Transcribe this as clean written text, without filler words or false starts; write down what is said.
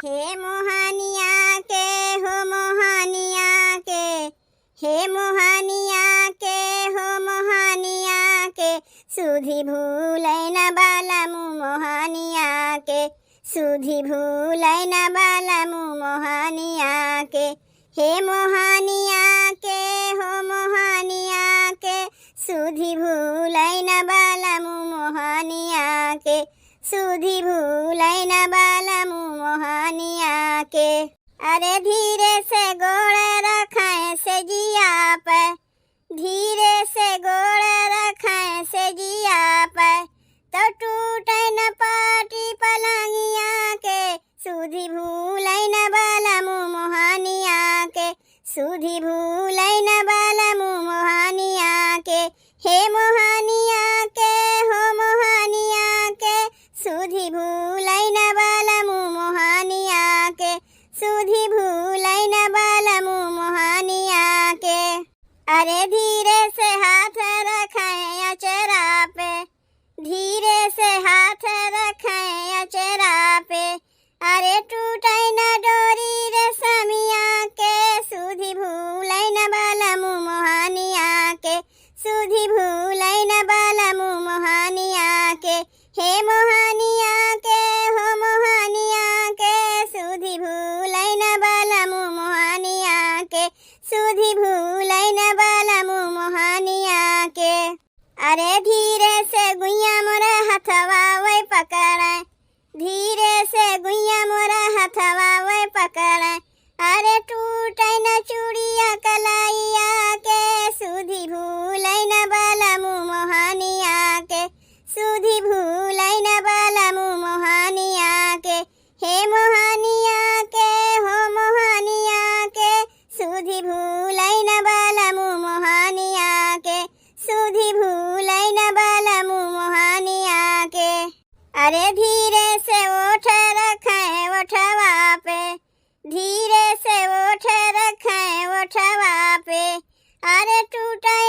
हे मोहानिया के हो मोहानिया के, हे मोहानिया के हो मोहानिया के, सुधी भूलै न बाला मुँह मोहानिया के, सुधी भूलै न बाला मुँह मोहानिया के। हे मोहानिया के हो मोहानिया के, सुधी भूलै न बाला मुँह मोहानिया के, सुधी भूलै न बाला मुँह मोहानिया के। अरे धीरे से गोड़ रखाए से जिया पे, धीरे से गोड़ रखाए से जिया पे, तो टूटे न पाटी पलंगिया के, सुधी भूलै न बाला मुँह मोहानिया के, सुधी भूलै न बाला मुँह मोहानिया के। हे मोहानिया के हो मोहानिया के, सुधी भूलै न बाला मुँह मोहानिया के, सुधी भूलै न बाला मुँह मोहानिया के। अरे धीरे से हाथ रखाए अचरा पे, धीरे से हाथ रखाए अचरा पे, अरे टूटे न डोरी रे समिया के, सुधी भूलै न बाला मुँह मोहानिया के, सुधी भूलै न बाला मुँह मोहानिया के। हे मोहानिया के हो मोहानिया के, सुधी भूलै न बाला मुँह मोहानिया के, सुधी भूलै न बाला मुँह मोहानिया के। अरे धीरे से गुइया मोरा हथवा वै पकड़े, धीरे से गुइया मोरा हथवा वै पकड़े, अरे टूटे न चूड़िया कलाइया के, सुधी भूलै न बाला मुँह मोहानिया के, सुधी भूलै न बाला मुँह मोहानिया के। हे मोहानिया के हो मोहानिया के, सुधी भूलै न बाला मुँह मोहानिया के, सुधी भूलै न बाला मुँह मोहानिया के। अरे धीरे से ओठ रखाए ओठवा पे, धीरे से ओठ रखाए ओठवा पे, अरे टूटे